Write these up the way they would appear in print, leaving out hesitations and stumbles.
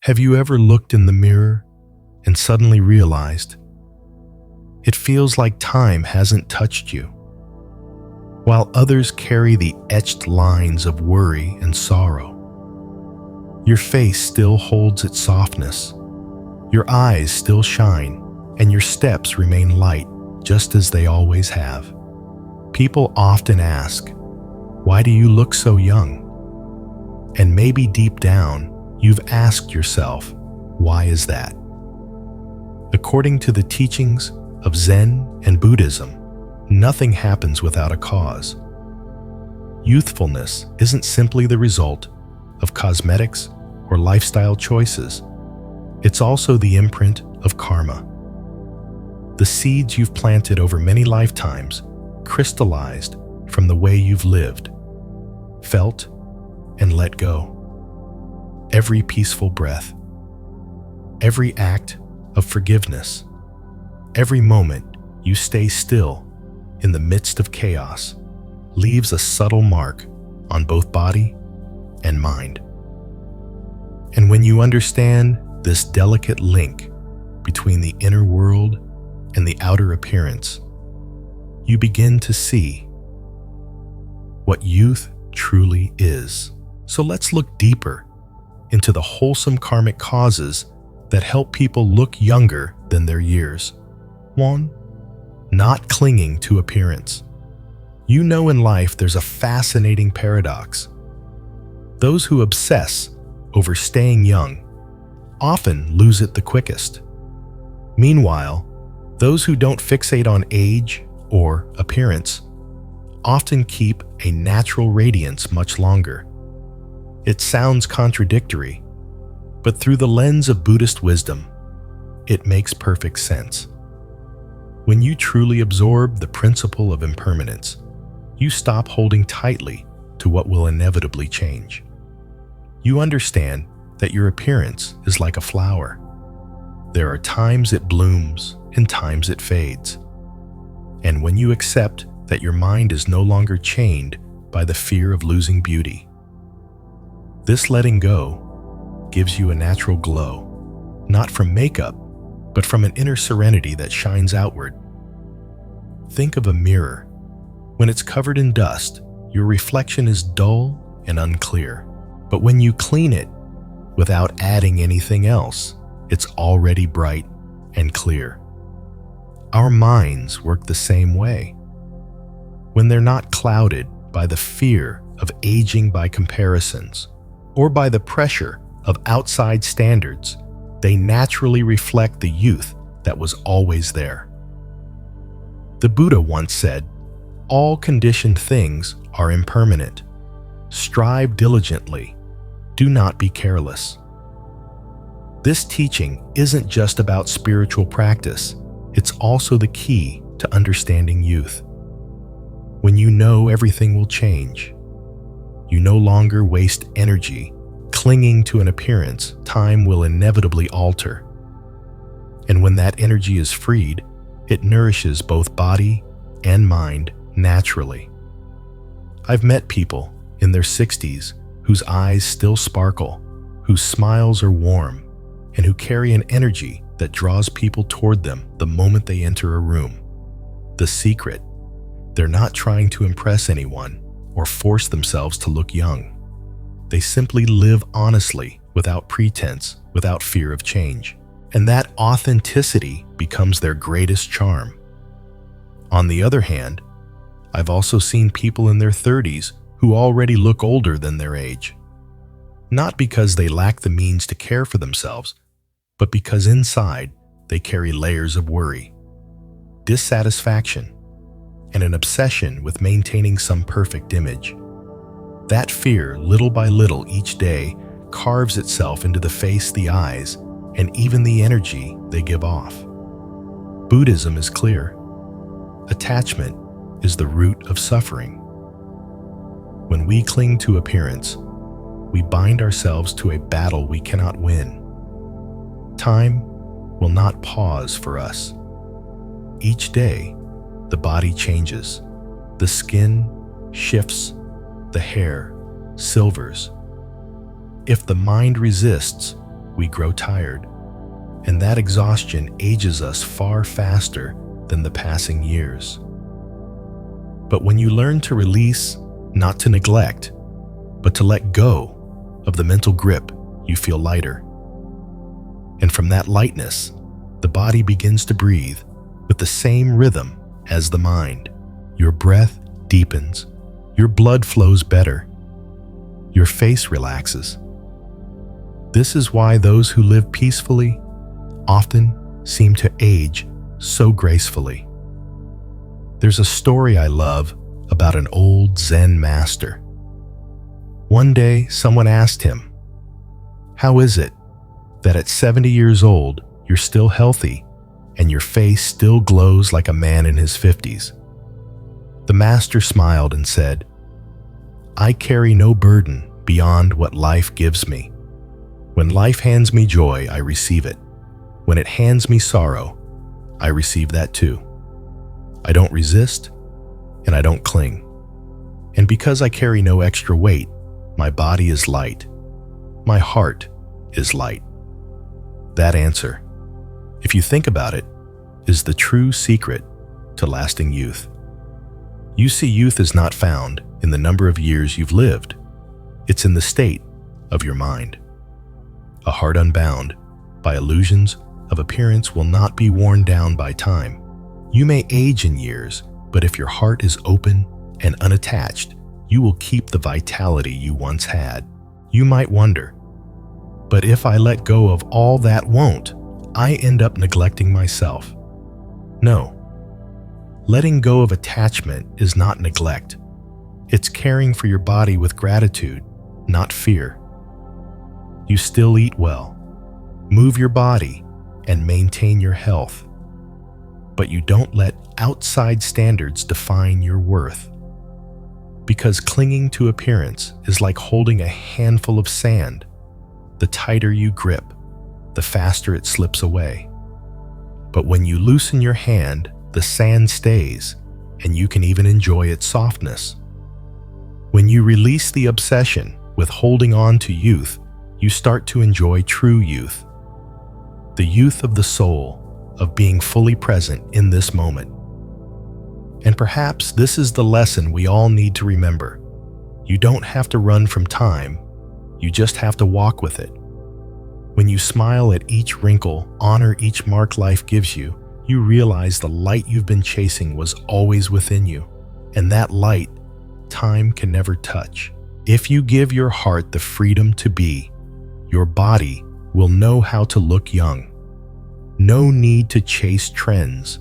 Have you ever looked in the mirror and suddenly realized it feels like time hasn't touched you? While others carry the etched lines of worry and sorrow, your face still holds its softness, your eyes still shine, and your steps remain light just as they always have. People often ask, "Why do you look so young?" And maybe deep down, you've asked yourself, why is that? According to the teachings of Zen and Buddhism, nothing happens without a cause. Youthfulness isn't simply the result of cosmetics or lifestyle choices. It's also the imprint of karma. The seeds you've planted over many lifetimes crystallized from the way you've lived, felt, and let go. Every peaceful breath, every act of forgiveness, every moment you stay still in the midst of chaos leaves a subtle mark on both body and mind. And when you understand this delicate link between the inner world and the outer appearance, you begin to see what youth truly is. So let's look deeper into the wholesome karmic causes that help people look younger than their years. 1. Not clinging to appearance. You know, in life there's a fascinating paradox. Those who obsess over staying young often lose it the quickest. Meanwhile, those who don't fixate on age or appearance often keep a natural radiance much longer. It sounds contradictory, but through the lens of Buddhist wisdom, it makes perfect sense. When you truly absorb the principle of impermanence, you stop holding tightly to what will inevitably change. You understand that your appearance is like a flower. There are times it blooms and times it fades. And when you accept that your mind is no longer chained by the fear of losing beauty, this letting go gives you a natural glow, not from makeup, but from an inner serenity that shines outward. Think of a mirror. When it's covered in dust, your reflection is dull and unclear. But when you clean it without adding anything else, it's already bright and clear. Our minds work the same way. When they're not clouded by the fear of aging by comparisons, or by the pressure of outside standards, they naturally reflect the youth that was always there. The Buddha once said, "All conditioned things are impermanent. Strive diligently. Do not be careless." This teaching isn't just about spiritual practice, it's also the key to understanding youth. When you know everything will change, you no longer waste energy clinging to an appearance time will inevitably alter. And when that energy is freed, it nourishes both body and mind naturally. I've met people in their 60s whose eyes still sparkle, whose smiles are warm, and who carry an energy that draws people toward them the moment they enter a room. The secret: they're not trying to impress anyone or force themselves to look young. They simply live honestly, without pretense, without fear of change. And that authenticity becomes their greatest charm. On the other hand, I've also seen people in their 30s who already look older than their age. Not because they lack the means to care for themselves, but because inside they carry layers of worry, dissatisfaction, and an obsession with maintaining some perfect image. That fear, little by little each day, carves itself into the face, the eyes, and even the energy they give off. Buddhism is clear. Attachment is the root of suffering. When we cling to appearance, we bind ourselves to a battle we cannot win. Time will not pause for us. Each day, the body changes. The skin shifts, the hair silvers. If the mind resists, we grow tired, and that exhaustion ages us far faster than the passing years. But when you learn to release, not to neglect, but to let go of the mental grip, you feel lighter. And from that lightness, the body begins to breathe with the same rhythm as the mind. Your breath deepens, your blood flows better, your face relaxes. This is why those who live peacefully often seem to age so gracefully. There's a story I love about an old Zen master. One day, someone asked him, "How is it that at 70 years old, you're still healthy and your face still glows like a man in his 50s?" The master smiled and said, "I carry no burden beyond what life gives me. When life hands me joy, I receive it. When it hands me sorrow, I receive that too. I don't resist, and I don't cling. And because I carry no extra weight, my body is light. My heart is light." That answer, if you think about it, is the true secret to lasting youth. You see, youth is not found in the number of years you've lived. It's in the state of your mind. A heart unbound by illusions of appearance will not be worn down by time. You may age in years, but if your heart is open and unattached, you will keep the vitality you once had. You might wonder, but if I let go of all that, won't I end up neglecting myself? No. Letting go of attachment is not neglect. It's caring for your body with gratitude, not fear. You still eat well, move your body, and maintain your health. But you don't let outside standards define your worth. Because clinging to appearance is like holding a handful of sand. The tighter you grip, the faster it slips away. But when you loosen your hand, the sand stays, and you can even enjoy its softness. When you release the obsession with holding on to youth, you start to enjoy true youth. The youth of the soul, of being fully present in this moment. And perhaps this is the lesson we all need to remember. You don't have to run from time, you just have to walk with it. When you smile at each wrinkle, honor each mark life gives you, you realize the light you've been chasing was always within you, and that light, time can never touch. If you give your heart the freedom to be, your body will know how to look young. No need to chase trends,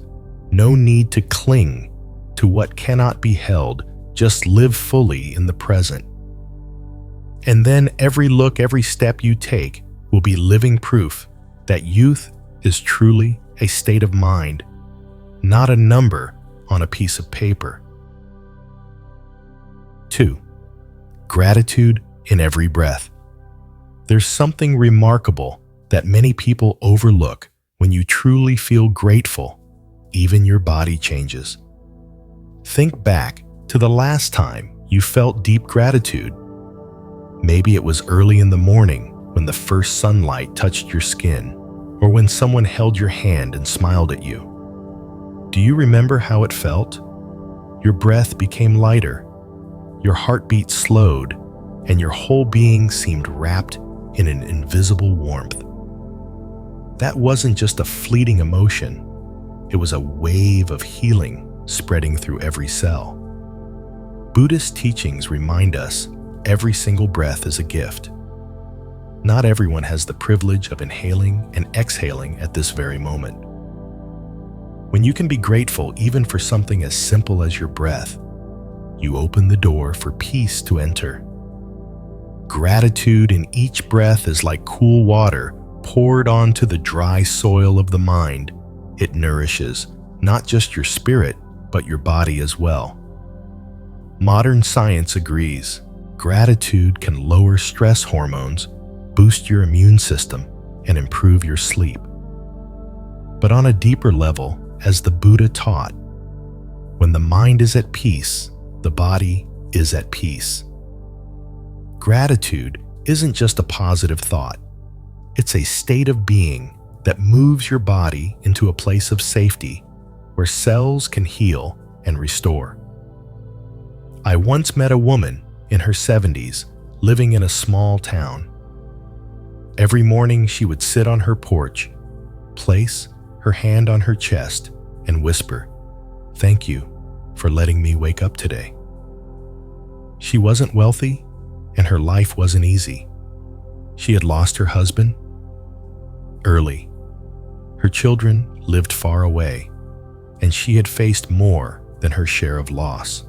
no need to cling to what cannot be held, just live fully in the present. And then every look, every step you take will be living proof that youth is truly a state of mind, not a number on a piece of paper. 2. Gratitude in every breath. There's something remarkable that many people overlook. When you truly feel grateful, even your body changes. Think back to the last time you felt deep gratitude. Maybe it was early in the morning when the first sunlight touched your skin, or when someone held your hand and smiled at you. Do you remember how it felt? Your breath became lighter, your heartbeat slowed, and your whole being seemed wrapped in an invisible warmth. That wasn't just a fleeting emotion, it was a wave of healing spreading through every cell. Buddhist teachings remind us every single breath is a gift. Not everyone has the privilege of inhaling and exhaling at this very moment. When you can be grateful even for something as simple as your breath, you open the door for peace to enter. Gratitude in each breath is like cool water poured onto the dry soil of the mind. It nourishes not just your spirit, but your body as well. Modern science agrees. Gratitude can lower stress hormones, boost your immune system, and improve your sleep. But on a deeper level, as the Buddha taught, when the mind is at peace, the body is at peace. Gratitude isn't just a positive thought. It's a state of being that moves your body into a place of safety where cells can heal and restore. I once met a woman in her 70s living in a small town. Every morning she would sit on her porch, place her hand on her chest, and whisper, "Thank you for letting me wake up today." She wasn't wealthy, and her life wasn't easy. She had lost her husband early. Her children lived far away, and she had faced more than her share of loss.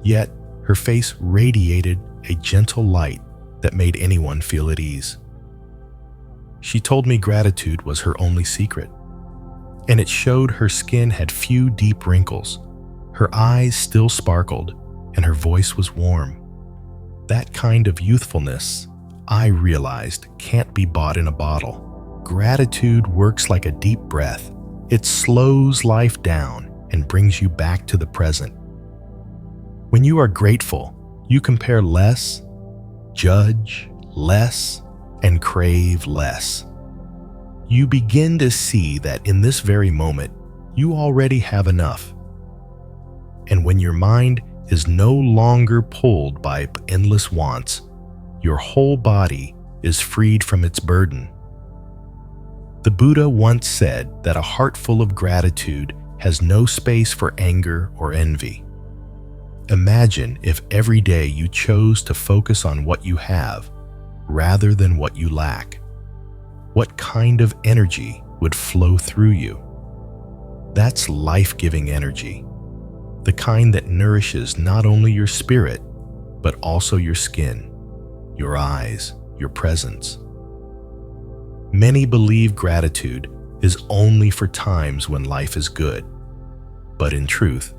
Yet, her face radiated a gentle light that made anyone feel at ease. She told me gratitude was her only secret, and it showed her skin had few deep wrinkles. Her eyes still sparkled, and her voice was warm. That kind of youthfulness, I realized, can't be bought in a bottle. Gratitude works like a deep breath. It slows life down and brings you back to the present. When you are grateful, you compare less, judge less, and crave less. You begin to see that in this very moment, you already have enough. And when your mind is no longer pulled by endless wants, your whole body is freed from its burden. The Buddha once said that a heart full of gratitude has no space for anger or envy. Imagine if every day you chose to focus on what you have rather than what you lack. What kind of energy would flow through you? That's life-giving energy, the kind that nourishes not only your spirit, but also your skin, your eyes, your presence. Many believe gratitude is only for times when life is good, but in truth,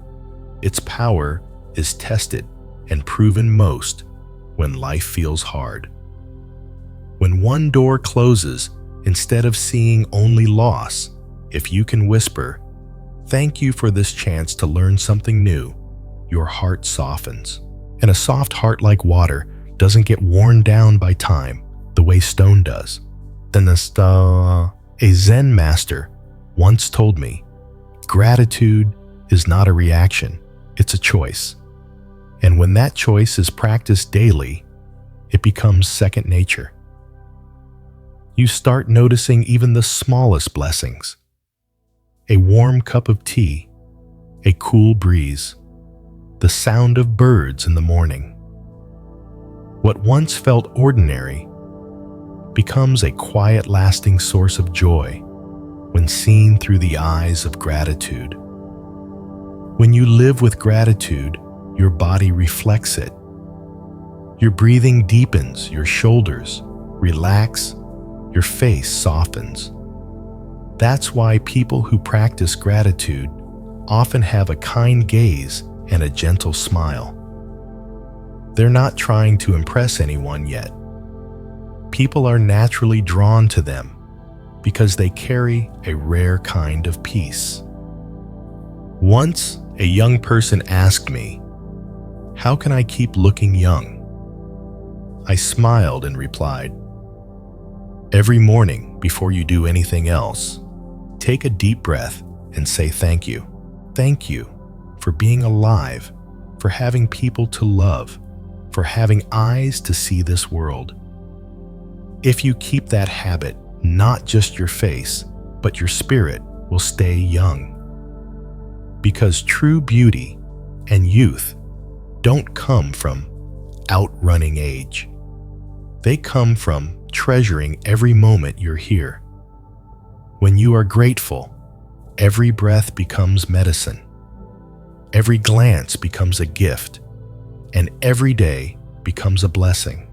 its power is tested and proven most when life feels hard. When one door closes, instead of seeing only loss, if you can whisper, "Thank you for this chance to learn something new," your heart softens. And a soft heart like water doesn't get worn down by time the way stone does. A Zen master once told me, gratitude is not a reaction, it's a choice. And when that choice is practiced daily, it becomes second nature. You start noticing even the smallest blessings. A warm cup of tea, a cool breeze, the sound of birds in the morning. What once felt ordinary becomes a quiet, lasting source of joy when seen through the eyes of gratitude. When you live with gratitude, your body reflects it. Your breathing deepens, your shoulders relax, your face softens. That's why people who practice gratitude often have a kind gaze and a gentle smile. They're not trying to impress anyone yet. People are naturally drawn to them because they carry a rare kind of peace. Once, a young person asked me, "How can I keep looking young?" I smiled and replied, "Every morning before you do anything else, take a deep breath and say thank you. Thank you for being alive, for having people to love, for having eyes to see this world." If you keep that habit, not just your face, but your spirit will stay young. Because true beauty and youth don't come from outrunning age. They come from treasuring every moment you're here. When you are grateful, every breath becomes medicine. Every glance becomes a gift, and every day becomes a blessing.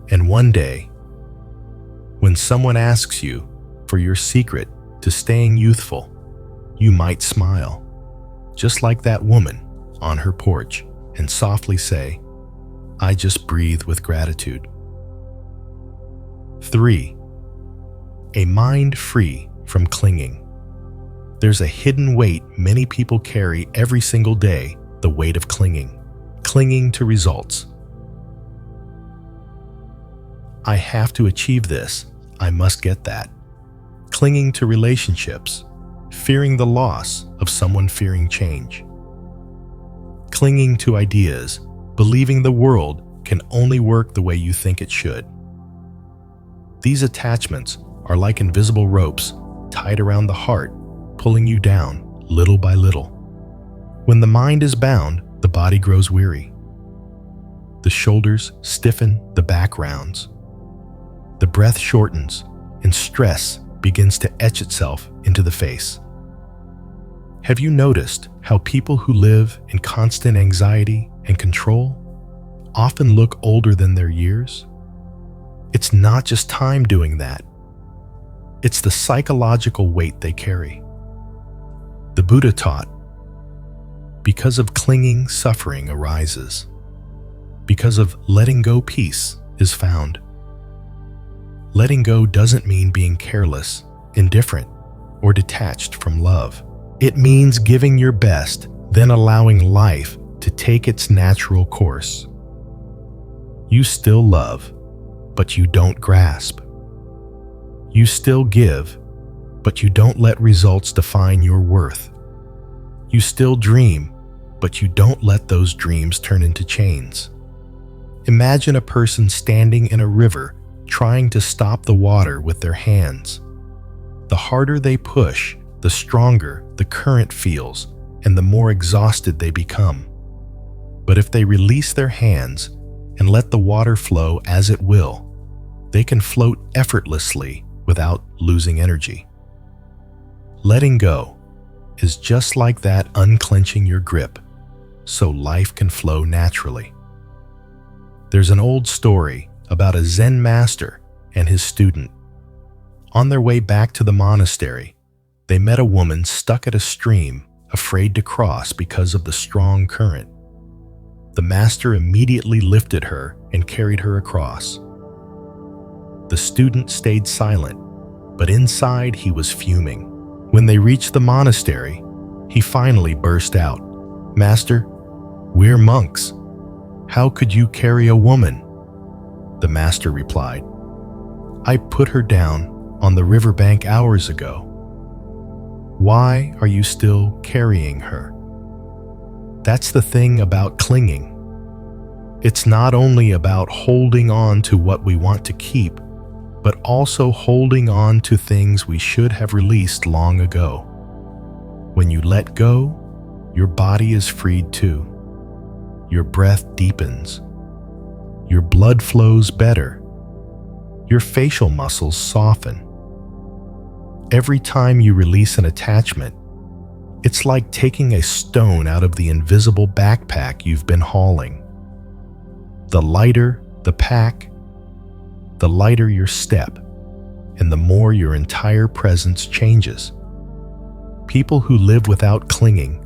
And one day, when someone asks you for your secret to staying youthful, you might smile, just like that woman on her porch, and softly say, "I just breathe with gratitude." 3. A mind free from clinging. There's a hidden weight many people carry every single day, the weight of clinging to results. I have to achieve this. I must get that. Clinging to relationships, fearing the loss of someone, fearing change. Clinging to ideas, believing the world can only work the way you think it should. These attachments are like invisible ropes tied around the heart, pulling you down little by little. When the mind is bound, the body grows weary. The shoulders stiffen, the back rounds. The breath shortens, and stress begins to etch itself into the face. Have you noticed how people who live in constant anxiety and control often look older than their years? It's not just time doing that. It's the psychological weight they carry. The Buddha taught, because of clinging, suffering arises. Because of letting go, peace is found. Letting go doesn't mean being careless, indifferent, or detached from love. It means giving your best, then allowing life to take its natural course. You still love, but you don't grasp. You still give, but you don't let results define your worth. You still dream, but you don't let those dreams turn into chains. Imagine a person standing in a river trying to stop the water with their hands. The harder they push, the stronger the current feels and the more exhausted they become. But if they release their hands and let the water flow as it will, they can float effortlessly without losing energy. Letting go is just like that, unclenching your grip so life can flow naturally. There's an old story about a Zen master and his student. On their way back to the monastery, they met a woman stuck at a stream, afraid to cross because of the strong current. The master immediately lifted her and carried her across. The student stayed silent, but inside he was fuming. When they reached the monastery, he finally burst out, "Master, we're monks. How could you carry a woman?" The master replied, "I put her down on the riverbank hours ago. Why are you still carrying her?" That's the thing about clinging. It's not only about holding on to what we want to keep, but also holding on to things we should have released long ago. When you let go, your body is freed too. Your breath deepens. Your blood flows better. Your facial muscles soften. Every time you release an attachment, it's like taking a stone out of the invisible backpack you've been hauling. The lighter the pack, the lighter your step, and the more your entire presence changes. People who live without clinging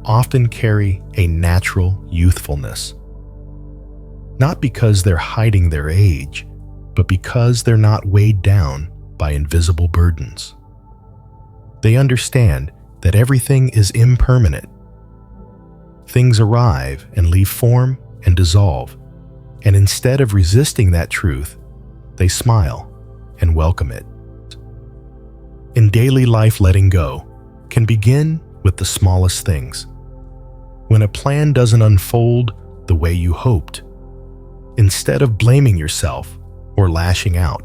often carry a natural youthfulness. Not because they're hiding their age, but because they're not weighed down by invisible burdens. They understand that everything is impermanent. Things arrive and leave form and dissolve, and instead of resisting that truth, they smile and welcome it. In daily life, letting go can begin with the smallest things. When a plan doesn't unfold the way you hoped, instead of blaming yourself or lashing out,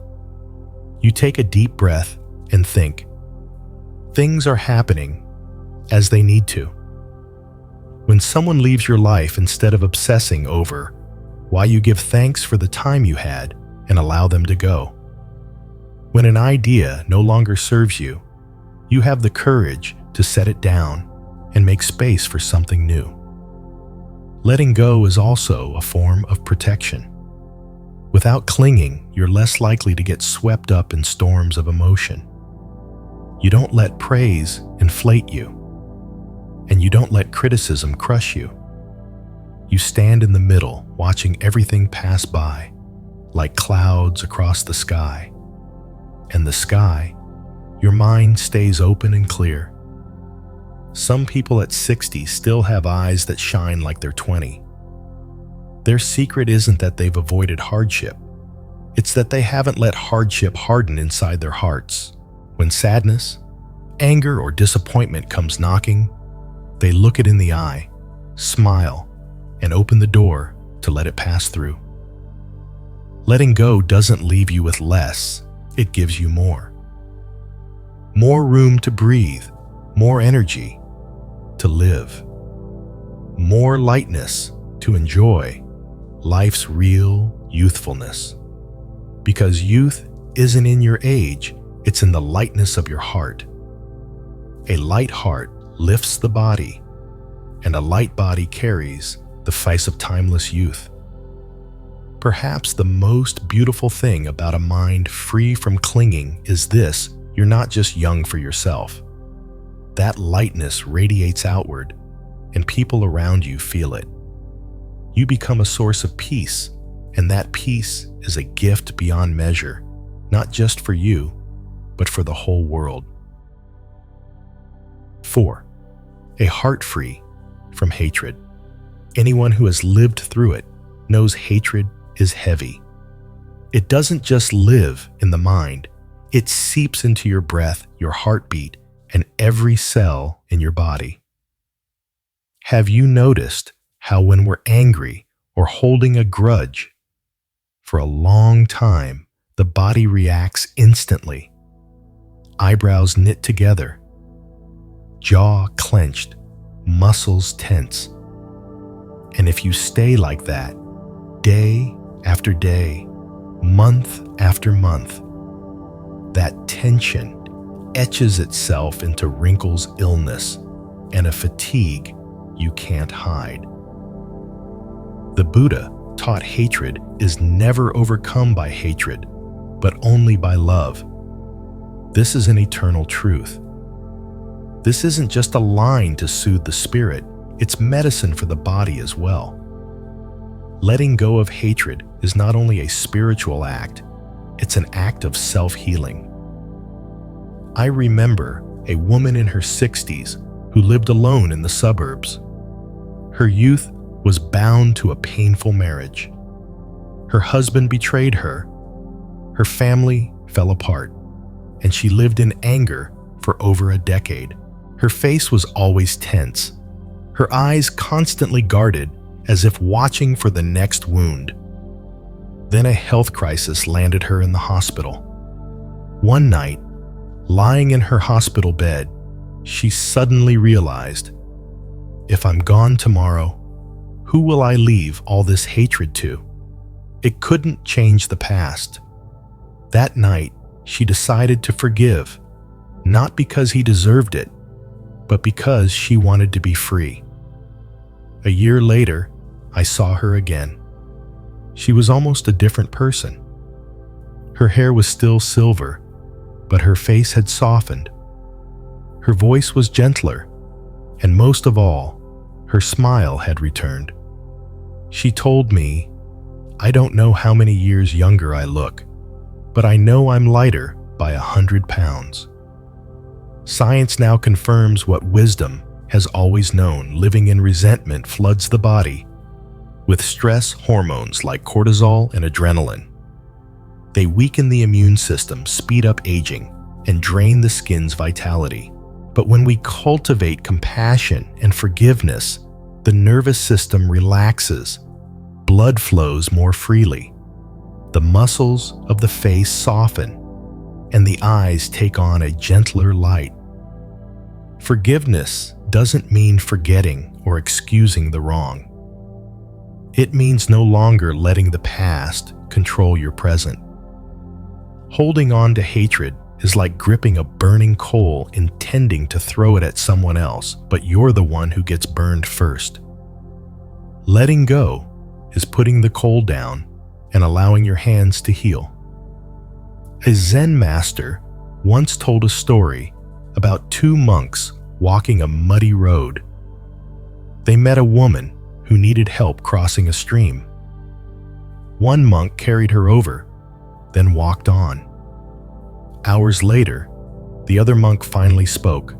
you take a deep breath and think, things are happening as they need to. When someone leaves your life, instead of obsessing over why, you give thanks for the time you had and allow them to go. When an idea no longer serves you, you have the courage to set it down and make space for something new. Letting go is also a form of protection. Without clinging, you're less likely to get swept up in storms of emotion. You don't let praise inflate you, and you don't let criticism crush you. You stand in the middle, watching everything pass by, like clouds across the sky. And the sky, your mind stays open and clear. Some people at 60 still have eyes that shine like they're 20. Their secret isn't that they've avoided hardship. It's that they haven't let hardship harden inside their hearts. When sadness, anger, or disappointment comes knocking, they look it in the eye, smile, and open the door to let it pass through. Letting go doesn't leave you with less, it gives you more. More room to breathe, more energy to live, more lightness to enjoy life's real youthfulness. Because youth isn't in your age, it's in the lightness of your heart. A light heart lifts the body, and a light body carries the face of timeless youth. Perhaps the most beautiful thing about a mind free from clinging is this: you're not just young for yourself. That lightness radiates outward, and people around you feel it. You become a source of peace, and that peace is a gift beyond measure, not just for you, but for the whole world. 4. A heart free from hatred. Anyone who has lived through it knows hatred is heavy. It doesn't just live in the mind, it seeps into your breath, your heartbeat, and every cell in your body. Have you noticed how when we're angry or holding a grudge, for a long time, the body reacts instantly? Eyebrows knit together, jaw clenched, muscles tense. And if you stay like that, day after day, month after month, that tension etches itself into wrinkles, illness, and a fatigue you can't hide. The Buddha taught hatred is never overcome by hatred, but only by love. This is an eternal truth. This isn't just a line to soothe the spirit, it's medicine for the body as well. Letting go of hatred is not only a spiritual act, it's an act of self-healing. I remember a woman in her 60s who lived alone in the suburbs. Her youth was bound to a painful marriage. Her husband betrayed her. Her family fell apart, and she lived in anger for over a decade. Her face was always tense, her eyes constantly guarded as if watching for the next wound. Then a health crisis landed her in the hospital. One night, lying in her hospital bed, she suddenly realized, if I'm gone tomorrow, who will I leave all this hatred to? It couldn't change the past. That night, she decided to forgive, not because he deserved it, but because she wanted to be free. A year later, I saw her again. She was almost a different person. Her hair was still silver, but her face had softened. Her voice was gentler, and most of all, her smile had returned. She told me, I don't know how many years younger I look, but I know I'm lighter by 100 pounds. Science now confirms what wisdom has always known: living in resentment floods the body with stress hormones like cortisol and adrenaline. They weaken the immune system, speed up aging, and drain the skin's vitality. But when we cultivate compassion and forgiveness, the nervous system relaxes, blood flows more freely, the muscles of the face soften, and the eyes take on a gentler light. Forgiveness doesn't mean forgetting or excusing the wrong. It means no longer letting the past control your present. Holding on to hatred is like gripping a burning coal intending to throw it at someone else, but you're the one who gets burned first. Letting go is putting the coal down and allowing your hands to heal. A Zen master once told a story about two monks walking a muddy road. They met a woman who needed help crossing a stream. One monk carried her over, then walked on. Hours later, the other monk finally spoke.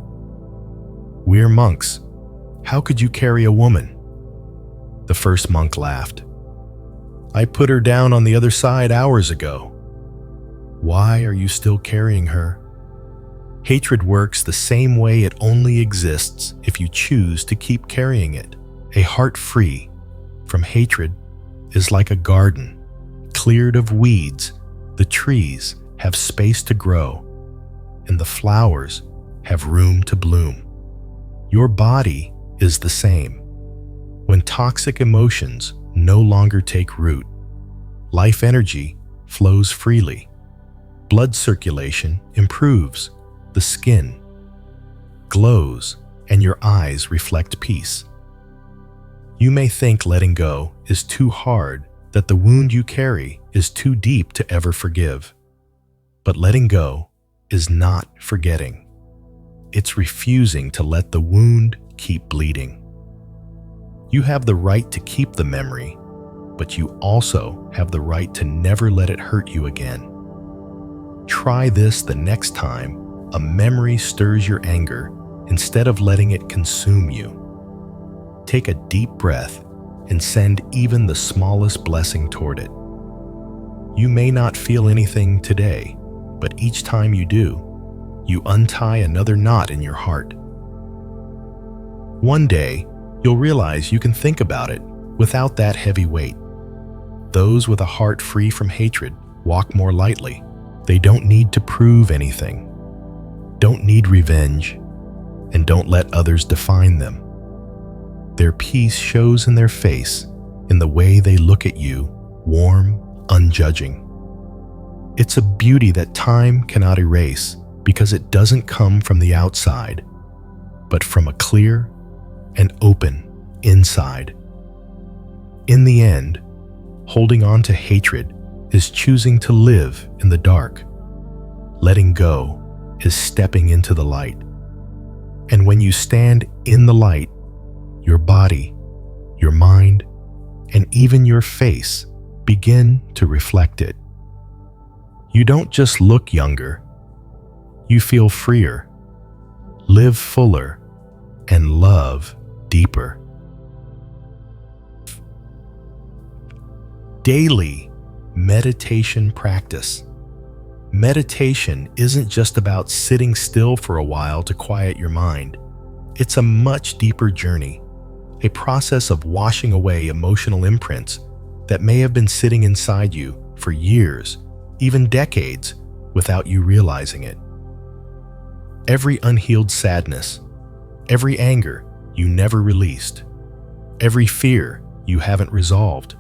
"We're monks. How could you carry a woman?" The first monk laughed. I put her down on the other side hours ago. Why are you still carrying her? Hatred works the same way. It only exists if you choose to keep carrying it. A heart free from hatred is like a garden, cleared of weeds. The trees have space to grow, and the flowers have room to bloom. Your body is the same. When toxic emotions no longer take root, life energy flows freely. Blood circulation improves, the skin glows, and your eyes reflect peace. You may think letting go is too hard, that the wound you carry is too deep to ever forgive. But letting go is not forgetting. It's refusing to let the wound keep bleeding. You have the right to keep the memory, but you also have the right to never let it hurt you again. Try this the next time a memory stirs your anger instead of letting it consume you. Take a deep breath and send even the smallest blessing toward it. You may not feel anything today, but each time you do, you untie another knot in your heart. One day, you'll realize you can think about it without that heavy weight. Those with a heart free from hatred walk more lightly. They don't need to prove anything, don't need revenge, and don't let others define them. Their peace shows in their face, in the way they look at you, warm, unjudging. It's a beauty that time cannot erase because it doesn't come from the outside, but from a clear and open inside. In the end, holding on to hatred is choosing to live in the dark. Letting go is stepping into the light. And when you stand in the light, your body, your mind, and even your face begin to reflect it. You don't just look younger, you feel freer, live fuller, and love deeper. Daily meditation practice. Meditation isn't just about sitting still for a while to quiet your mind. It's a much deeper journey, a process of washing away emotional imprints that may have been sitting inside you for years, even decades, without you realizing it. Every unhealed sadness, every anger you never released, every fear you haven't resolved,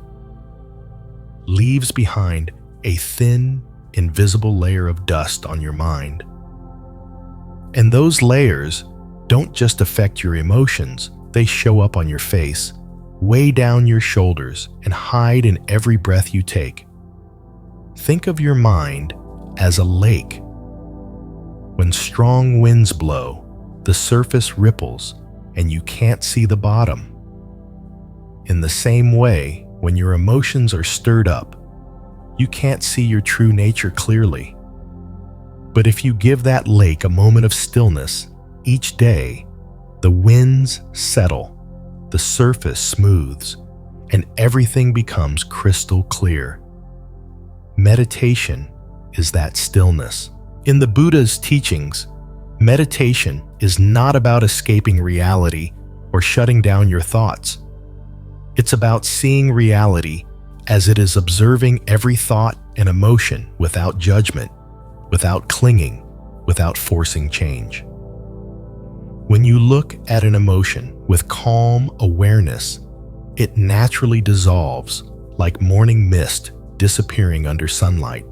leaves behind a thin, invisible layer of dust on your mind. And those layers don't just affect your emotions, they show up on your face, way down your shoulders, and hide in every breath you take. Think of your mind as a lake. When strong winds blow, the surface ripples and you can't see the bottom. In the same way, when your emotions are stirred up, you can't see your true nature clearly. But if you give that lake a moment of stillness each day, the winds settle, the surface smooths, and everything becomes crystal clear. Meditation is that stillness. In the Buddha's teachings, meditation is not about escaping reality or shutting down your thoughts. It's about seeing reality as it is, observing every thought and emotion without judgment, without clinging, without forcing change. When you look at an emotion with calm awareness, it naturally dissolves like morning mist disappearing under sunlight.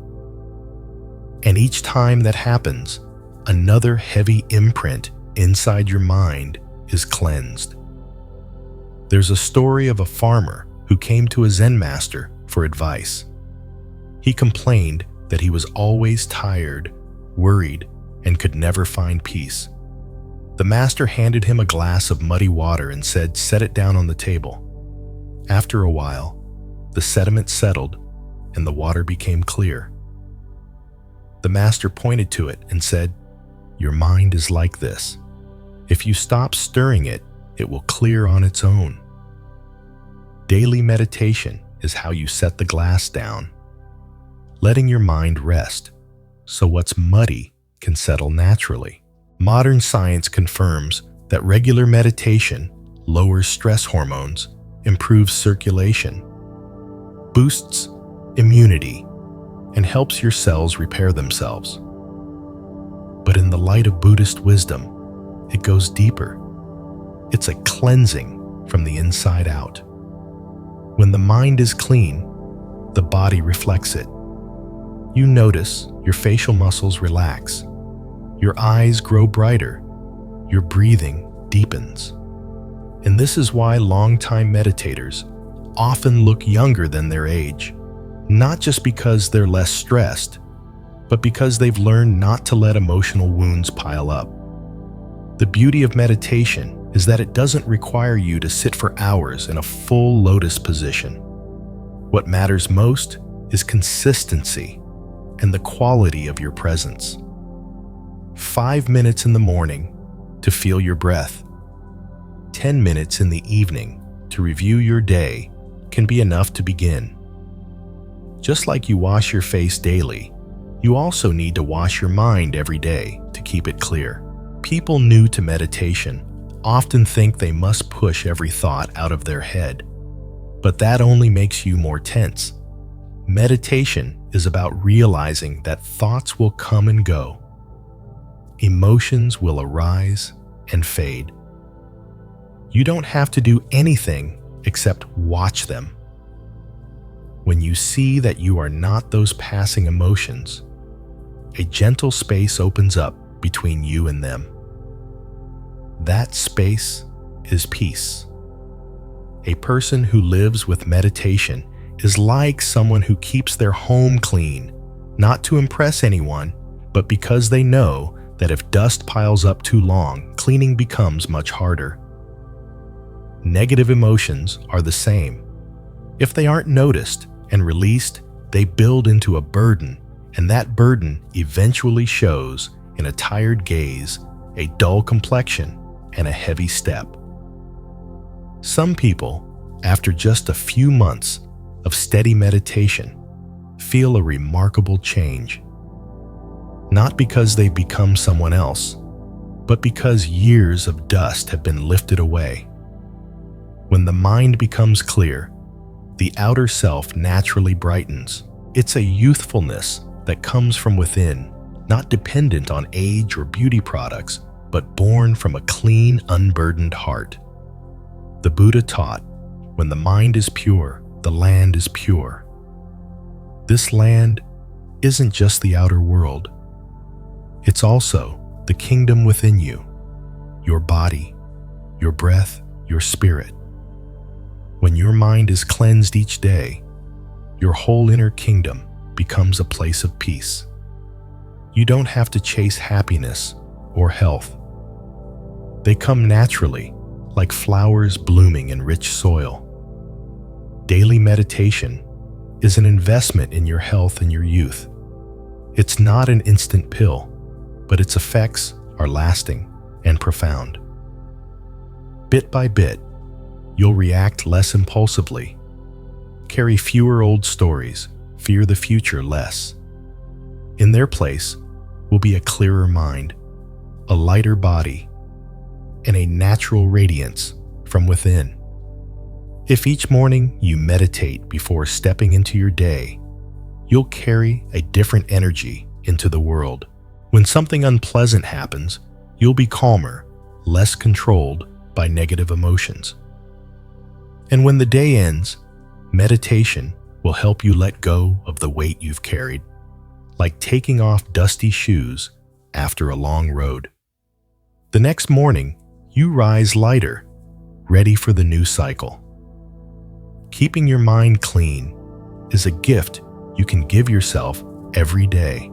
And each time that happens, another heavy imprint inside your mind is cleansed. There's a story of a farmer who came to a Zen master for advice. He complained that he was always tired, worried, and could never find peace. The master handed him a glass of muddy water and said, "Set it down on the table." After a while, the sediment settled and the water became clear. The master pointed to it and said, "Your mind is like this. If you stop stirring it, it will clear on its own." Daily meditation is how you set the glass down, letting your mind rest so what's muddy can settle naturally. Modern science confirms that regular meditation lowers stress hormones, improves circulation, boosts immunity, and helps your cells repair themselves. But in the light of Buddhist wisdom, it goes deeper. It's a cleansing from the inside out. When the mind is clean, the body reflects it. You notice your facial muscles relax, your eyes grow brighter, your breathing deepens. And this is why long-time meditators often look younger than their age, not just because they're less stressed, but because they've learned not to let emotional wounds pile up. The beauty of meditation is that it doesn't require you to sit for hours in a full lotus position. What matters most is consistency and the quality of your presence. 5 minutes in the morning to feel your breath, 10 minutes in the evening to review your day can be enough to begin. Just like you wash your face daily, you also need to wash your mind every day to keep it clear. People new to meditation often think they must push every thought out of their head, but that only makes you more tense. Meditation is about realizing that thoughts will come and go. Emotions will arise and fade. You don't have to do anything except watch them. When you see that you are not those passing emotions, a gentle space opens up between you and them. That space is peace. A person who lives with meditation is like someone who keeps their home clean, not to impress anyone, but because they know that if dust piles up too long, cleaning becomes much harder. Negative emotions are the same. If they aren't noticed and released, they build into a burden, and that burden eventually shows in a tired gaze, a dull complexion, and a heavy step. Some people, after just a few months of steady meditation, feel a remarkable change. Not because they've become someone else, but because years of dust have been lifted away. When the mind becomes clear, the outer self naturally brightens. It's a youthfulness that comes from within, not dependent on age or beauty products, but born from a clean, unburdened heart. The Buddha taught, when the mind is pure, the land is pure. This land isn't just the outer world. It's also the kingdom within you, your body, your breath, your spirit. When your mind is cleansed each day, your whole inner kingdom becomes a place of peace. You don't have to chase happiness or health. They come naturally, like flowers blooming in rich soil. Daily meditation is an investment in your health and your youth. It's not an instant pill, but its effects are lasting and profound. Bit by bit, you'll react less impulsively, carry fewer old stories, fear the future less. In their place will be a clearer mind, a lighter body, and a natural radiance from within. If each morning you meditate before stepping into your day, you'll carry a different energy into the world. When something unpleasant happens, you'll be calmer, less controlled by negative emotions. And when the day ends, meditation will help you let go of the weight you've carried, like taking off dusty shoes after a long road. The next morning, you rise lighter, ready for the new cycle. Keeping your mind clean is a gift you can give yourself every day.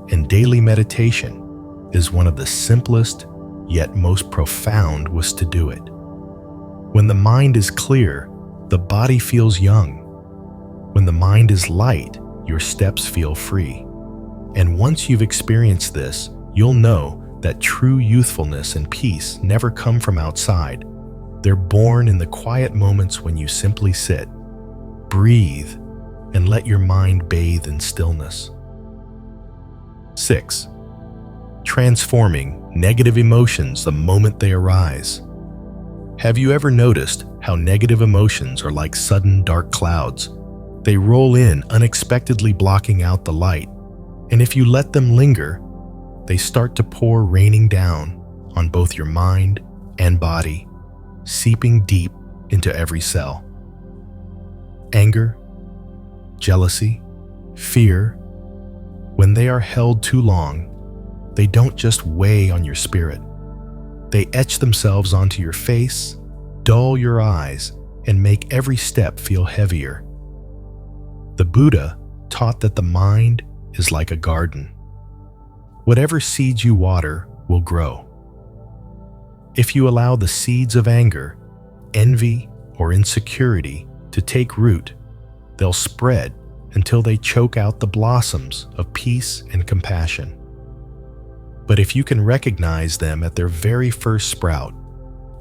And daily meditation is one of the simplest yet most profound ways to do it. When the mind is clear, the body feels young. When the mind is light, your steps feel free. And once you've experienced this, you'll know that true youthfulness and peace never come from outside. They're born in the quiet moments when you simply sit, breathe, and let your mind bathe in stillness. 6. Transforming negative emotions the moment they arise. Have you ever noticed how negative emotions are like sudden dark clouds? They roll in unexpectedly, blocking out the light, and if you let them linger, they start to pour, raining down on both your mind and body, seeping deep into every cell. Anger, jealousy, fear, when they are held too long, they don't just weigh on your spirit. They etch themselves onto your face, dull your eyes, and make every step feel heavier. The Buddha taught that the mind is like a garden. Whatever seeds you water will grow. If you allow the seeds of anger, envy, or insecurity to take root, they'll spread until they choke out the blossoms of peace and compassion. But if you can recognize them at their very first sprout,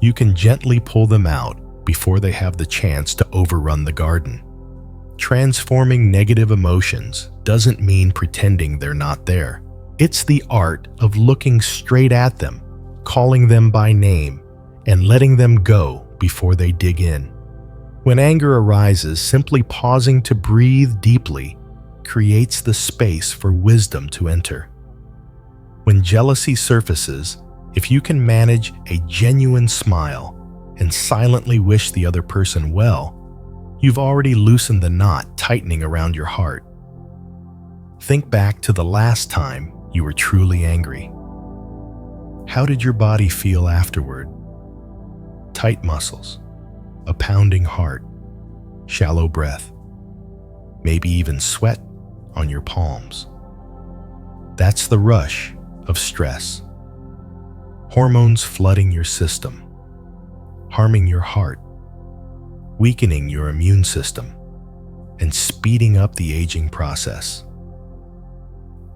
you can gently pull them out before they have the chance to overrun the garden. Transforming negative emotions doesn't mean pretending they're not there. It's the art of looking straight at them, calling them by name, and letting them go before they dig in. When anger arises, simply pausing to breathe deeply creates the space for wisdom to enter. When jealousy surfaces, if you can manage a genuine smile and silently wish the other person well, you've already loosened the knot tightening around your heart. Think back to the last time you were truly angry. How did your body feel afterward? Tight muscles, a pounding heart, shallow breath, maybe even sweat on your palms. That's the rush of stress. Hormones flooding your system, harming your heart, weakening your immune system, and speeding up the aging process.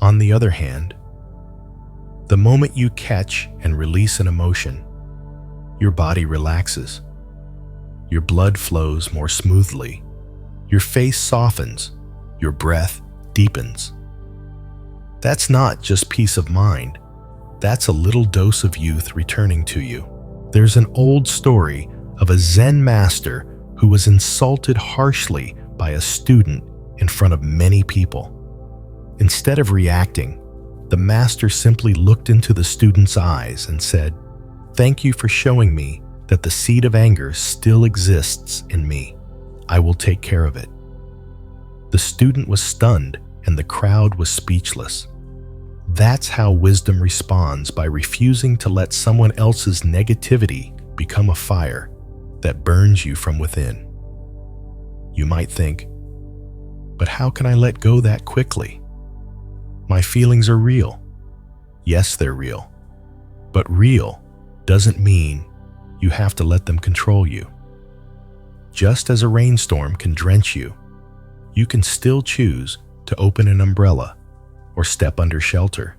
On the other hand, the moment you catch and release an emotion, your body relaxes. Your blood flows more smoothly. Your face softens. Your breath deepens. That's not just peace of mind. That's a little dose of youth returning to you. There's an old story of a Zen master who was insulted harshly by a student in front of many people. Instead of reacting, the master simply looked into the student's eyes and said, "Thank you for showing me that the seed of anger still exists in me. I will take care of it." The student was stunned and the crowd was speechless. That's how wisdom responds, by refusing to let someone else's negativity become a fire that burns you from within. You might think, but how can I let go that quickly? My feelings are real. Yes, they're real. But real doesn't mean you have to let them control you. Just as a rainstorm can drench you, you can still choose to open an umbrella or step under shelter.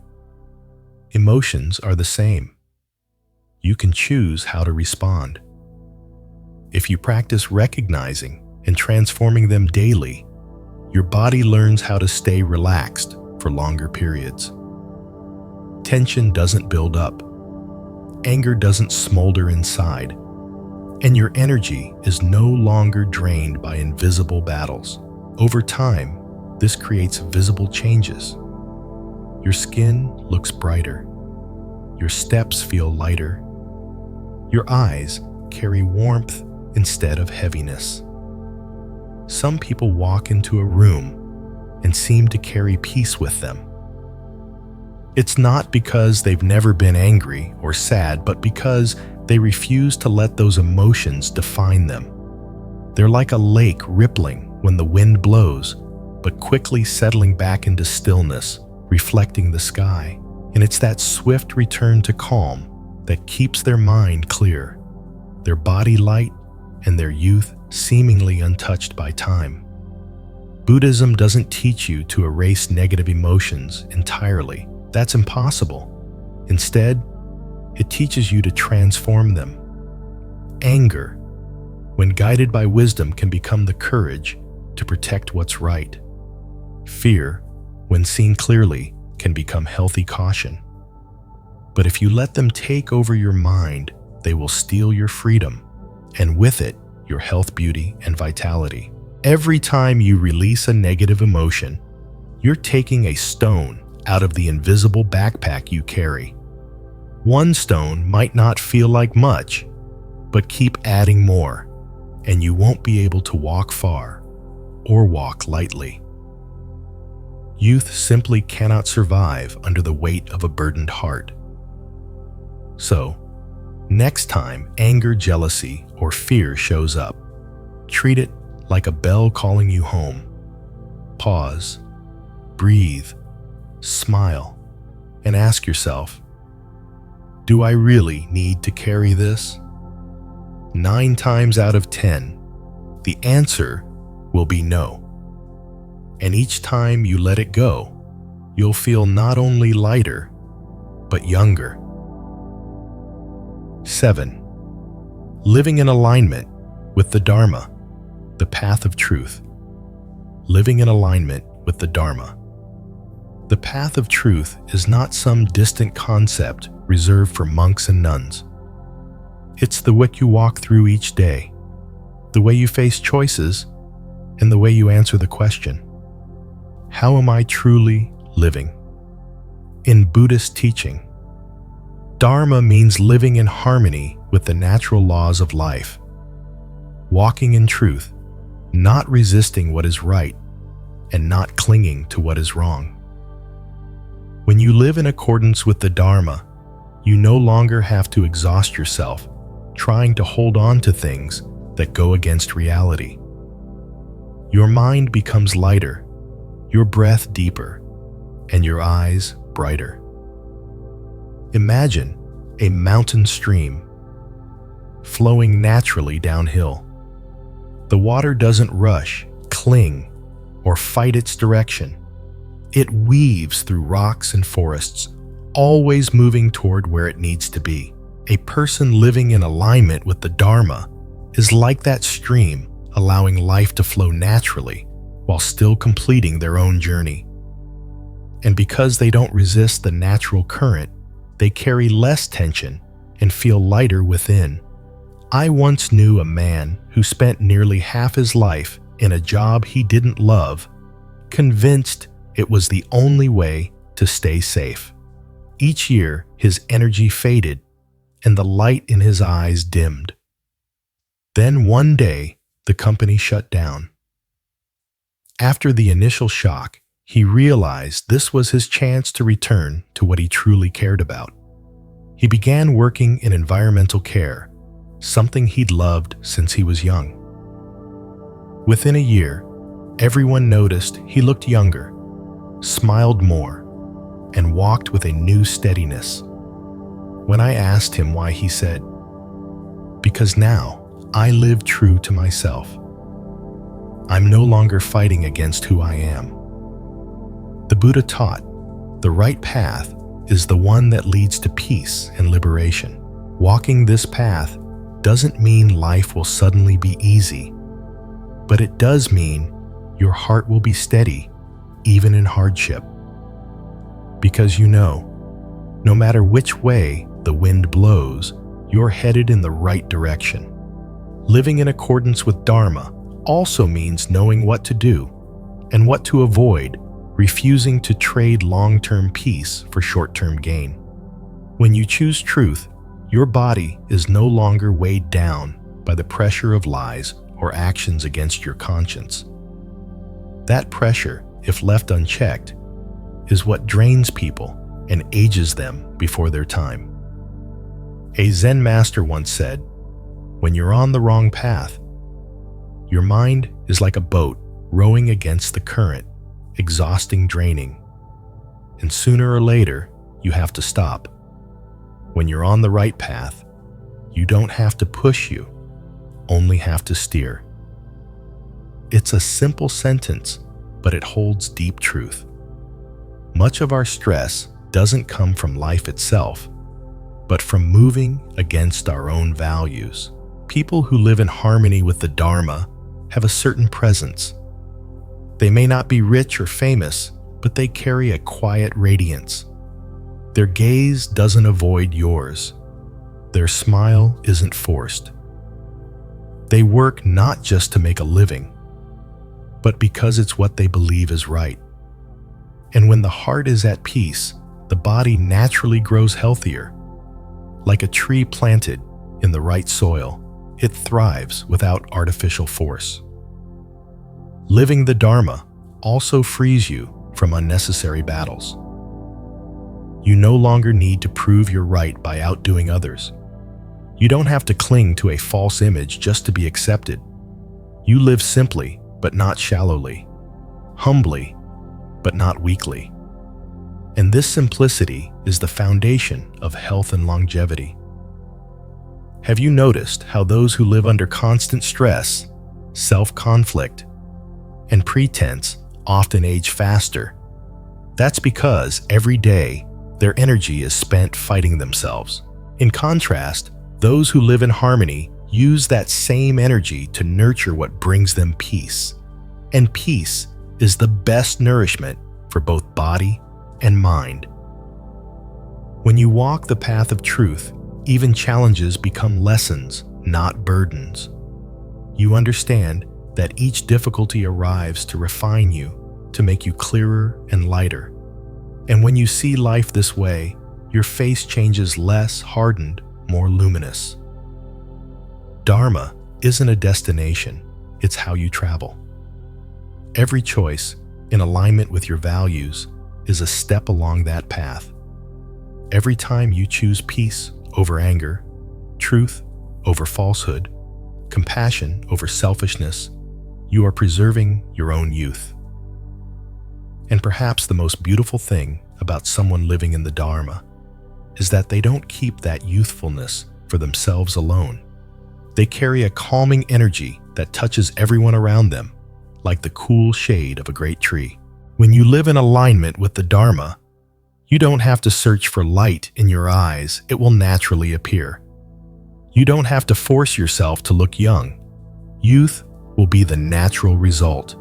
Emotions are the same. You can choose how to respond. If you practice recognizing and transforming them daily, your body learns how to stay relaxed for longer periods. Tension doesn't build up. Anger doesn't smolder inside. And your energy is no longer drained by invisible battles. Over time, this creates visible changes. Your skin looks brighter. Your steps feel lighter. Your eyes carry warmth instead of heaviness. Some people walk into a room and seem to carry peace with them. It's not because they've never been angry or sad, but because they refuse to let those emotions define them. They're like a lake rippling when the wind blows, but quickly settling back into stillness, reflecting the sky. And it's that swift return to calm that keeps their mind clear, their body light, and their youth seemingly untouched by time. Buddhism doesn't teach you to erase negative emotions entirely. That's impossible. Instead, it teaches you to transform them. Anger, when guided by wisdom, can become the courage to protect what's right. Fear, when seen clearly, can become healthy caution. But if you let them take over your mind, they will steal your freedom, and with it, your health, beauty, and vitality. Every time you release a negative emotion, you're taking a stone out of the invisible backpack you carry. One stone might not feel like much, but keep adding more, and you won't be able to walk far or walk lightly. Youth simply cannot survive under the weight of a burdened heart. So, next time anger, jealousy, or fear shows up, treat it like a bell calling you home. Pause, breathe, smile, and ask yourself, do I really need to carry this? 9 times out of 10, the answer will be no. And each time you let it go, you'll feel not only lighter, but younger. 7. Living in alignment with the Dharma, the path of truth. Living in alignment with the Dharma. The path of truth is not some distant concept reserved for monks and nuns. It's the what you walk through each day, the way you face choices, and the way you answer the question, how am I truly living? In Buddhist teaching, Dharma means living in harmony with the natural laws of life, walking in truth, not resisting what is right, and not clinging to what is wrong. When you live in accordance with the Dharma, you no longer have to exhaust yourself trying to hold on to things that go against reality. Your mind becomes lighter, your breath deeper, and your eyes brighter. Imagine a mountain stream flowing naturally downhill. The water doesn't rush, cling, or fight its direction. It weaves through rocks and forests, always moving toward where it needs to be. A person living in alignment with the Dharma is like that stream, allowing life to flow naturally while still completing their own journey. And because they don't resist the natural current, they carry less tension and feel lighter within. I once knew a man who spent nearly half his life in a job he didn't love, convinced it was the only way to stay safe. Each year, his energy faded and the light in his eyes dimmed. Then one day, the company shut down. After the initial shock, he realized this was his chance to return to what he truly cared about. He began working in environmental care, something he'd loved since he was young. Within a year, everyone noticed he looked younger, smiled more, and walked with a new steadiness. When I asked him why, he said, "Because now I live true to myself. I'm no longer fighting against who I am." The Buddha taught, the right path is the one that leads to peace and liberation. Walking this path doesn't mean life will suddenly be easy, but it does mean your heart will be steady, even in hardship. Because no matter which way the wind blows, you're headed in the right direction. Living in accordance with Dharma also means knowing what to do and what to avoid, refusing to trade long-term peace for short-term gain. When you choose truth, your body is no longer weighed down by the pressure of lies or actions against your conscience. That pressure, if left unchecked, is what drains people and ages them before their time. A Zen master once said, "When you're on the wrong path, your mind is like a boat rowing against the current, exhausting, draining. And sooner or later, you have to stop. When you're on the right path, you don't have to push, you only have to steer." It's a simple sentence, but it holds deep truth. Much of our stress doesn't come from life itself, but from moving against our own values. People who live in harmony with the Dharma have a certain presence, They may not be rich or famous, but they carry a quiet radiance. Their gaze doesn't avoid yours. Their smile isn't forced. They work not just to make a living, but because it's what they believe is right. And when the heart is at peace, the body naturally grows healthier. Like a tree planted in the right soil, it thrives without artificial force. Living the Dharma also frees you from unnecessary battles. You no longer need to prove you're right by outdoing others. You don't have to cling to a false image just to be accepted. You live simply, but not shallowly, humbly, but not weakly. And this simplicity is the foundation of health and longevity. Have you noticed how those who live under constant stress, self-conflict, and pretense often age faster? That's because every day their energy is spent fighting themselves. In contrast, those who live in harmony use that same energy to nurture what brings them peace. And peace is the best nourishment for both body and mind. When you walk the path of truth, even challenges become lessons, not burdens. You understand that each difficulty arrives to refine you, to make you clearer and lighter. And when you see life this way, your face changes less hardened, more luminous. Dharma isn't a destination, it's how you travel. Every choice, in alignment with your values, is a step along that path. Every time you choose peace over anger, truth over falsehood, compassion over selfishness, you are preserving your own youth. And perhaps the most beautiful thing about someone living in the Dharma is that they don't keep that youthfulness for themselves alone. They carry a calming energy that touches everyone around them, like the cool shade of a great tree. When you live in alignment with the Dharma, you don't have to search for light in your eyes, it will naturally appear. You don't have to force yourself to look young. Youth will be the natural result.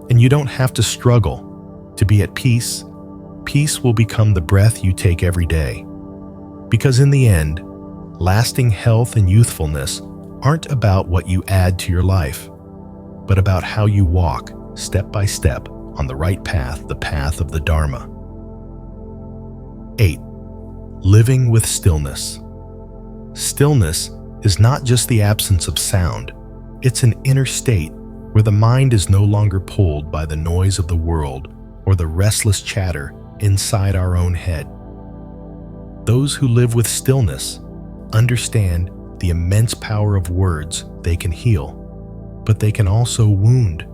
And you don't have to struggle to be at peace. Peace will become the breath you take every day. Because in the end, lasting health and youthfulness aren't about what you add to your life, but about how you walk step by step on the right path, the path of the Dharma. 8. Living with stillness. Stillness is not just the absence of sound. It's an inner state where the mind is no longer pulled by the noise of the world or the restless chatter inside our own head. Those who live with stillness understand the immense power of words. They can heal, but they can also wound.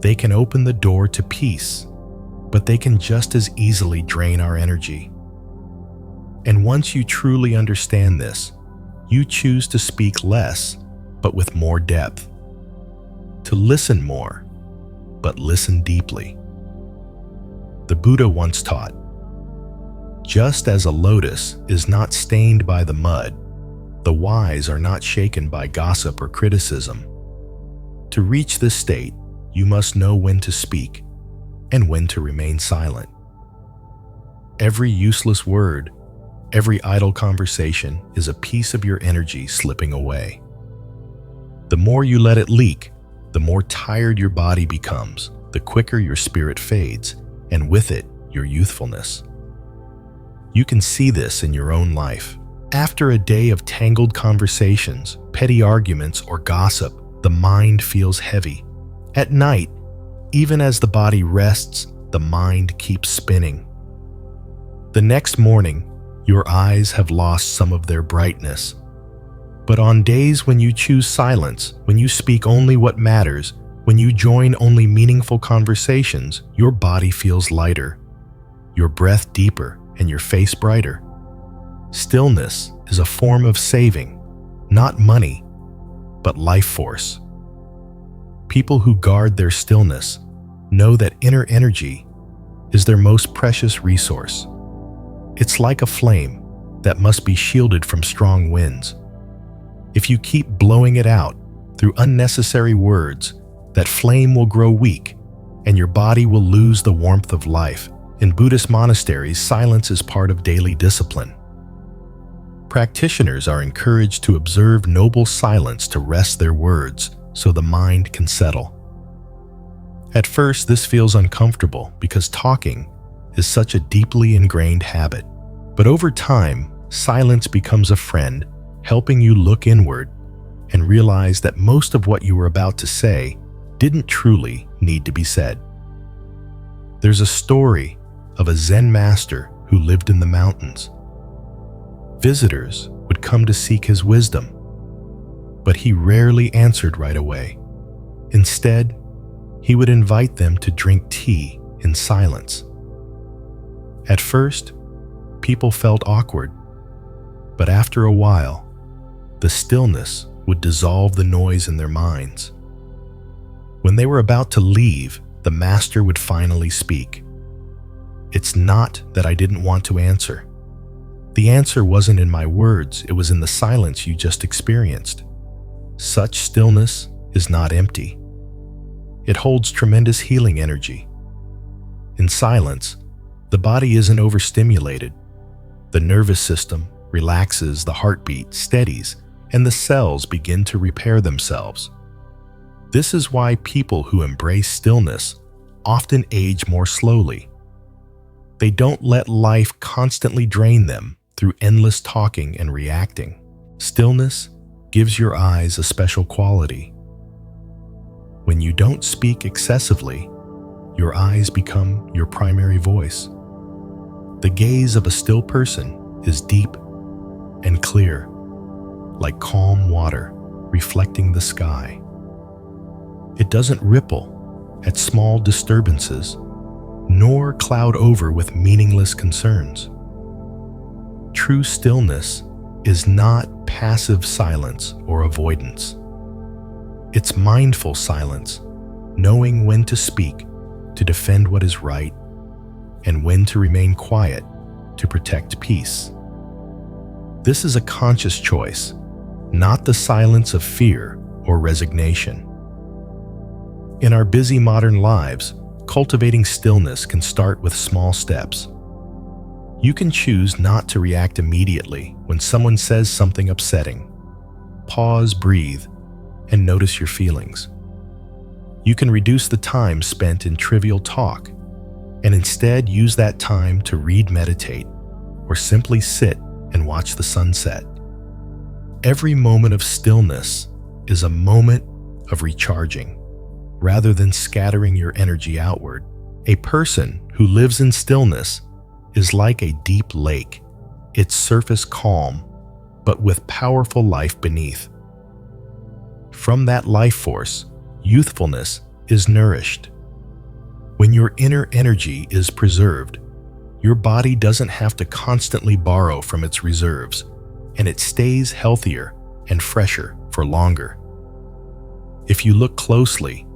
They can open the door to peace, but they can just as easily drain our energy. And once you truly understand this, you choose to speak less, but with more depth. To listen more, but listen deeply. The Buddha once taught, just as a lotus is not stained by the mud, the wise are not shaken by gossip or criticism. To reach this state, you must know when to speak and when to remain silent. Every useless word, every idle conversation is a piece of your energy slipping away. The more you let it leak, the more tired your body becomes, the quicker your spirit fades, and with it, your youthfulness. You can see this in your own life. After a day of tangled conversations, petty arguments, or gossip, the mind feels heavy. At night, even as the body rests, the mind keeps spinning. The next morning, your eyes have lost some of their brightness. But on days when you choose silence, when you speak only what matters, when you join only meaningful conversations, your body feels lighter, your breath deeper, and your face brighter. Stillness is a form of saving, not money, but life force. People who guard their stillness know that inner energy is their most precious resource. It's like a flame that must be shielded from strong winds. If you keep blowing it out through unnecessary words, that flame will grow weak and your body will lose the warmth of life. In Buddhist monasteries, silence is part of daily discipline. Practitioners are encouraged to observe noble silence to rest their words so the mind can settle. At first, this feels uncomfortable because talking is such a deeply ingrained habit. But over time, silence becomes a friend, helping you look inward and realize that most of what you were about to say didn't truly need to be said. There's a story of a Zen master who lived in the mountains. Visitors would come to seek his wisdom, but he rarely answered right away. Instead, he would invite them to drink tea in silence. At first, people felt awkward, but after a while, the stillness would dissolve the noise in their minds. When they were about to leave, the master would finally speak. "It's not that I didn't want to answer. The answer wasn't in my words, it was in the silence you just experienced. Such stillness is not empty. It holds tremendous healing energy. In silence, the body isn't overstimulated. The nervous system relaxes, the heartbeat steadies, and the cells begin to repair themselves. This is why people who embrace stillness often age more slowly. They don't let life constantly drain them through endless talking and reacting. Stillness gives your eyes a special quality. When you don't speak excessively, your eyes become your primary voice. The gaze of a still person is deep and clear, like calm water reflecting the sky. It doesn't ripple at small disturbances, nor cloud over with meaningless concerns. True stillness is not passive silence or avoidance. It's mindful silence, knowing when to speak to defend what is right and when to remain quiet to protect peace. This is a conscious choice, not the silence of fear or resignation. In our busy modern lives, cultivating stillness can start with small steps. You can choose not to react immediately when someone says something upsetting. Pause, breathe, and notice your feelings. You can reduce the time spent in trivial talk and instead use that time to read, meditate, or simply sit and watch the sunset. Every moment of stillness is a moment of recharging, rather than scattering your energy outward. A person who lives in stillness is like a deep lake, its surface calm, but with powerful life beneath. From that life force, youthfulness is nourished. When your inner energy is preserved, your body doesn't have to constantly borrow from its reserves, and it stays healthier and fresher for longer. If you look closely,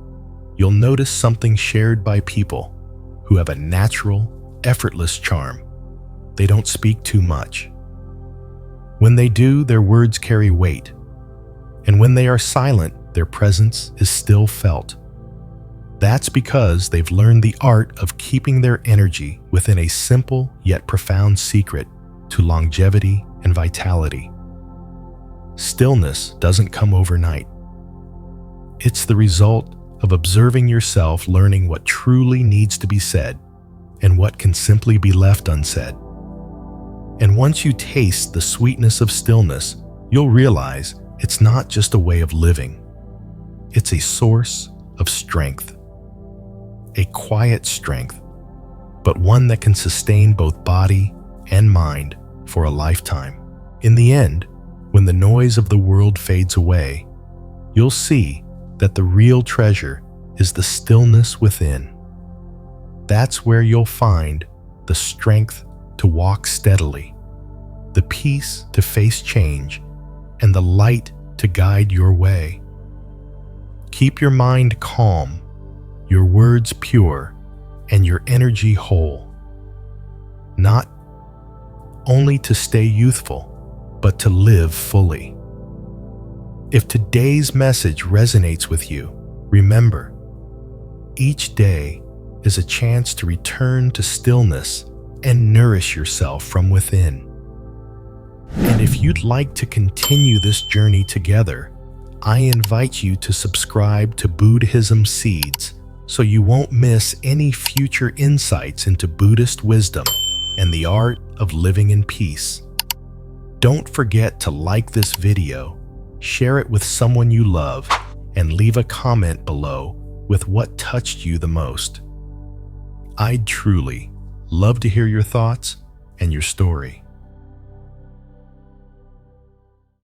you'll notice something shared by people who have a natural, effortless charm. They don't speak too much. When they do, their words carry weight, and when they are silent, their presence is still felt. That's because they've learned the art of keeping their energy within a simple yet profound secret to longevity and vitality. Stillness doesn't come overnight. It's the result of observing yourself, learning what truly needs to be said and what can simply be left unsaid. And once you taste the sweetness of stillness, you'll realize it's not just a way of living. It's a source of strength. A quiet strength, but one that can sustain both body and mind for a lifetime. In the end, when the noise of the world fades away, you'll see that the real treasure is the stillness within. That's where you'll find the strength to walk steadily, the peace to face change, and the light to guide your way. Keep your mind calm, your words pure, and your energy whole. Not only to stay youthful, but to live fully. If today's message resonates with you, remember, Each day is a chance to return to stillness and nourish yourself from within. And if you'd like to continue this journey together, I invite you to subscribe to Buddhism Seeds so you won't miss any future insights into Buddhist wisdom and the art of living in peace. Don't forget to like this video, share it with someone you love, and leave a comment below with what touched you the most. I'd truly love to hear your thoughts and your story.